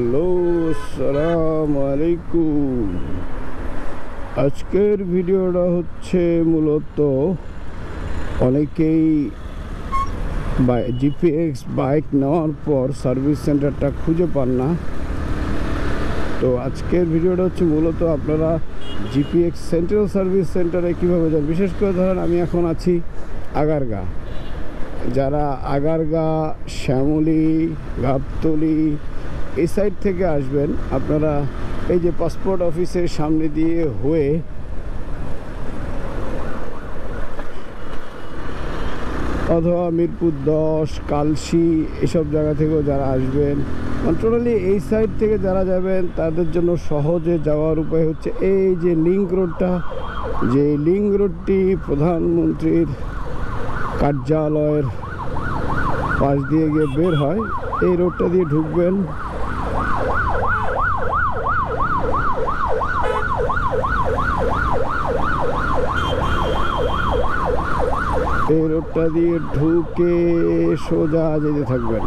Hello, আসসালামু আলাইকুম। আজকের ভিডিওটা হচ্ছে মূলত অনেকেই জিপিএক্স বাইক নেওয়ার পর সার্ভিস সেন্টারটা খুঁজে পান না। তো আজকের ভিডিওটা হচ্ছে মূলত আপনারা জিপিএক্স সেন্ট্রাল সার্ভিস সেন্টারে কীভাবে যান। বিশেষ করে ধরেন আমি এখন আছি আগারগা, যারা আগারগা, শ্যামলী, গাবতলী এই সাইড থেকে আসবেন, আপনারা এই যে পাসপোর্ট অফিসের সামনে দিয়ে হয়ে অথবা মিরপুর 10, কালশি এসব জায়গা থেকেও যারা আসবেন, টোটালি এই সাইড থেকে যারা যাবেন তাদের জন্য সহজে যাওয়ার উপায় হচ্ছে এই যে লিংক রোডটা। যে লিংক রোডটি প্রধানমন্ত্রীর কার্যালয়ের পাশ দিয়ে গিয়ে বের হয়, এই রোডটা দিয়ে ঢুকবেন। এই রোডটা দিয়ে ঢুকে সোজা যেতে থাকবেন।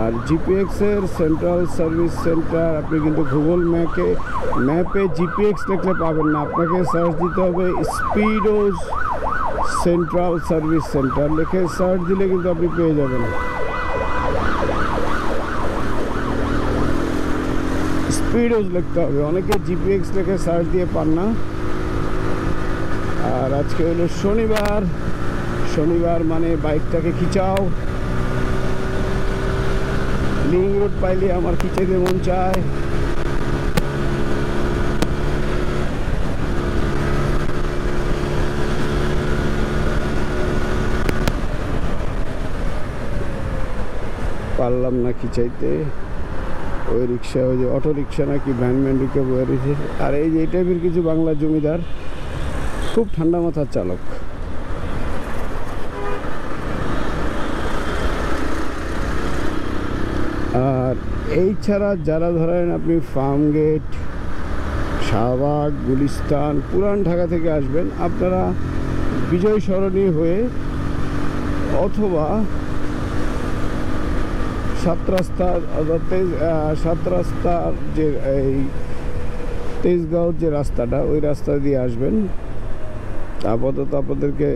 আর জিপিএক্সের সেন্ট্রাল সার্ভিস সেন্টার আপনি কিন্তু গুগল ম্যাপে জিপিএক্স লিখলে পাবেন না, আপনাকে সার্চ দিতে হবে স্পিডোজ সেন্ট্রাল সার্ভিস সেন্টার লিখে সার্চ দিলে কিন্তু আপনি পেয়ে যাবেন। স্পিডোজ লিখতে হবে, অনেকে জিপিএক্স লিখে সার্চ দিয়ে পান না। আর আজকে হলো শনিবার মানে বাইকটাকে খিচাও। লিংক রোড পাইলে আমার খিচাইতে মন চায়। পারলাম না খিচাইতে, ওই রিক্সা, ওই যে অটো রিক্সা নাকি ভ্যান ঢুকে বয়ে রয়েছে। আর এই যে এই টাইপের কিছু বাংলা জমিদার, খুব ঠান্ডা মাথার চালক। আর এই ছাড়া যারা ধরেন আপনি ফার্মগেট, শাহবাগ, গুলিস্তান, পুরান ঢাকা থেকে আসবেন, আপনারা বিজয় সরণি হয়ে অথবা সাত রাস্তার যে এই তেজগাঁও যে রাস্তাটা, ওই রাস্তা দিয়ে আসবেন। আপাতত আপনাদেরকে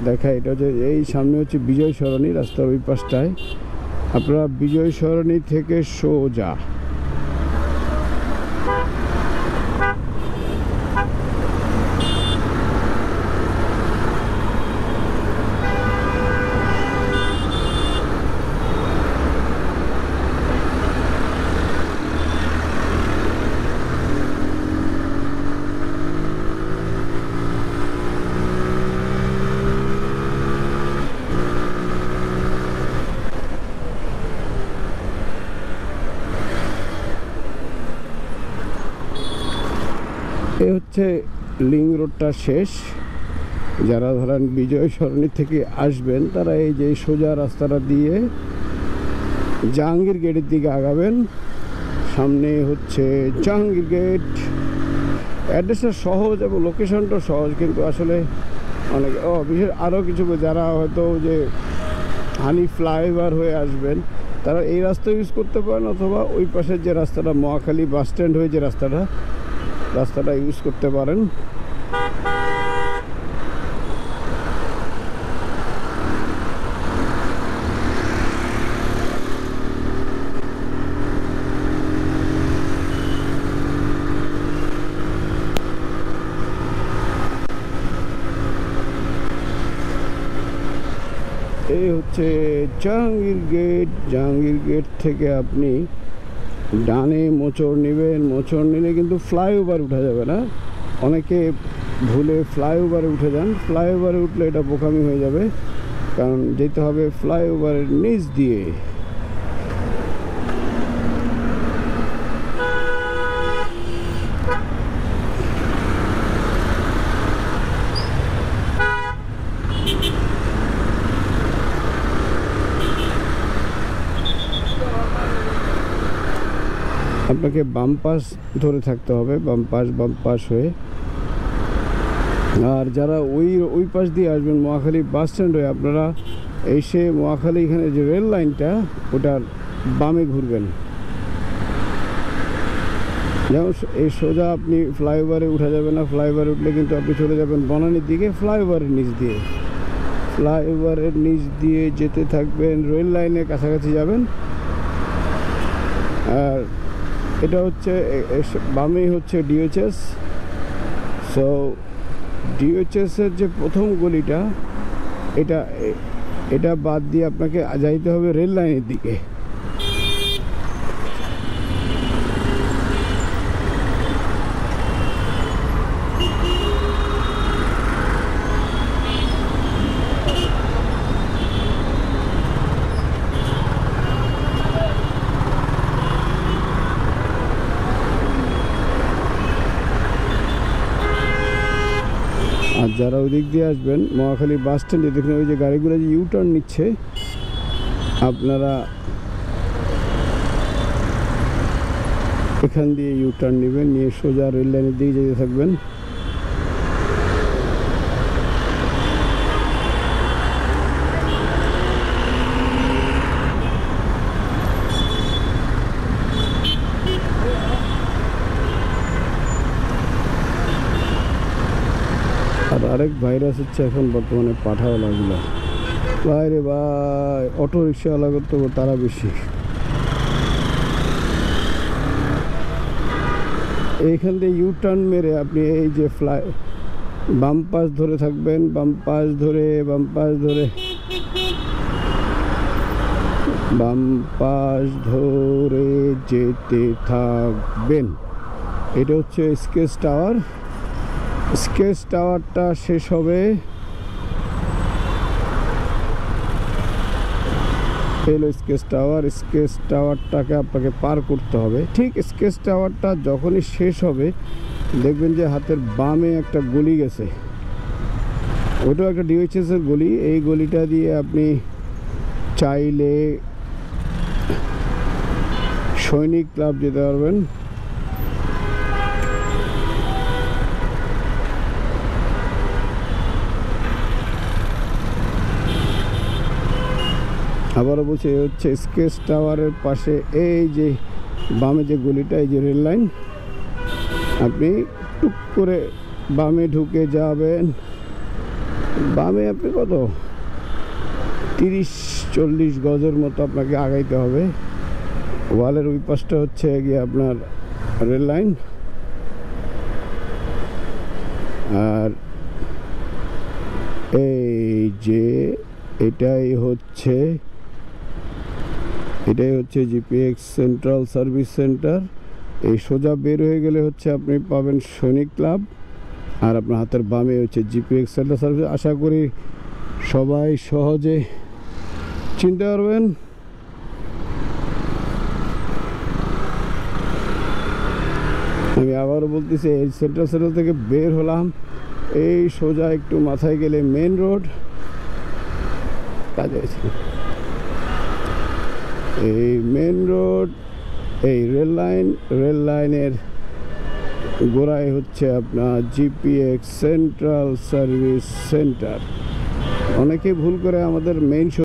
দেখা, এটা হচ্ছে এই সামনে হচ্ছে বিজয় সরণি, রাস্তার ওই পাশটায় আপনারা বিজয় সরণি থেকে সোজা এ হচ্ছে লিংক রোডটা শেষ। যারা ধরেন বিজয় সরণি থেকে আসবেন তারা এই যে সোজা রাস্তাটা দিয়ে জাহাঙ্গীর গেটের দিকে আগাবেন। সামনে হচ্ছে জাহাঙ্গীর গেট। অ্যাড্রেসটা সহজ এবং লোকেশনটা সহজ, কিন্তু আসলে অনেক বিশেষ আরও কিছু যারা হয়তো যে হানি ফ্লাইওভার হয়ে আসবেন তারা এই রাস্তা ইউজ করতে পারেন, অথবা ওই পাশের যে রাস্তাটা মহাখালী বাস স্ট্যান্ড হয়ে যে রাস্তাটা ইউজ করতে পারেন। এই হচ্ছে জাহাঙ্গীর গেট থেকে আপনি ডানে মোচড় নেবেন। মোচড় নিলে কিন্তু ফ্লাইওভার উঠা যাবে না, অনেকে ভুলে ফ্লাইওভারে উঠে যান। ফ্লাইওভারে উঠলে এটা বোকামি হয়ে যাবে, কারণ যেতে হবে ফ্লাইওভারের নিচ দিয়ে। আপনাকে বাম পাশ ধরে থাকতে হবে, বাম পাশ হয়ে। আর যারা ওই পাশ দিয়ে আসবেন মহাখালী বাস স্ট্যান্ড হয়ে, আপনারা এসে মহাখালী এখানে যে রেল লাইনটা ওটার বামে ঘুরবেন। যেমন এই সোজা আপনি ফ্লাইওভারে উঠা যাবে না, ফ্লাইওভারে উঠলে কিন্তু আপনি চলে যাবেন বনানীর দিকে। ফ্লাইওভারের নিচ দিয়ে যেতে থাকবেন, রেল লাইনের কাছাকাছি যাবেন। আর এটা হচ্ছে বামেই হচ্ছে ডিওএইচএস। সো ডিওএইচএসের যে প্রথম গলিটা, এটা বাদ দিয়ে আপনাকে যাইতে হবে রেল লাইনের দিকে। আর যারা ওই দিক দিয়ে আসবেন মহাখালী বাস স্ট্যান্ডে দেখুন ওই যে গাড়িগুলো যে ইউটার্ন নিচ্ছে, আপনারা এখান দিয়ে ইউটার্ন নেবেন, নিয়ে সোজা রেল লাইনের দিকে যেতে থাকবেন। আর আরেক ভাইরাস হচ্ছে এখন বর্তমানে পাঠাওয়ালাগুলো। বাইরে ভাই অটো রিক্সাওয়ালা করতে তারা বেশি। এইখান দিয়ে ইউটার্ন মেরে আপনি এই যে বাম পাশ ধরে থাকবেন, বাম পাশ ধরে যেতে থাকবেন। এটা হচ্ছে স্কেচ টাওয়ারটা শেষ হবে এলো স্কেচ টাওয়ারটাকে আপনাকে পার করতে হবে। ঠিক স্কেচ টাওয়ারটা যখনই শেষ হবে দেখবেন যে হাতের বামে একটা গলি গেছে, ওটাও একটা ডিওএইচএস এর গলি। এই গলিটা দিয়ে আপনি চাইলে সৈনিক ক্লাব যেতে পারবেন। আবারও বলছি, হচ্ছে স্কেচ টাওয়ারের পাশে এই যে বামে যে গলিটা, এই যে রেল লাইন, আপনি টুক করে বামে ঢুকে যাবেন। বামে আপনি কত 30-40 গজের মতো আপনাকে আগাইতে হবে। ওয়ালের ওই পাশটা হচ্ছে গিয়ে আপনার রেল লাইন। আর এই যে এটাই হচ্ছে জিপিএক্স সেন্ট্রাল সার্ভিস সেন্টার। এই সোজা বের হয়ে গেলে হচ্ছে আপনি পাবেন সৈনিক ক্লাব, আর আপনার হাতের বামে হচ্ছে জিপিএক্স সেন্ট্রাল সার্ভিস। আশা করি সবাই সহজে চিনতে পারবেন। আমি আবারও বলতেছি, এই সেন্ট্রাল থেকে বের হলাম, এই সোজা একটু মাথায় গেলে মেন রোড কাজে। এই মেন রোড, এই রেল লাইনের গোড়ায় হচ্ছে আপনার জিপিএক্স সেন্ট্রাল সার্ভিস সেন্টার। অনেকে ভুল করে আমাদের মেইন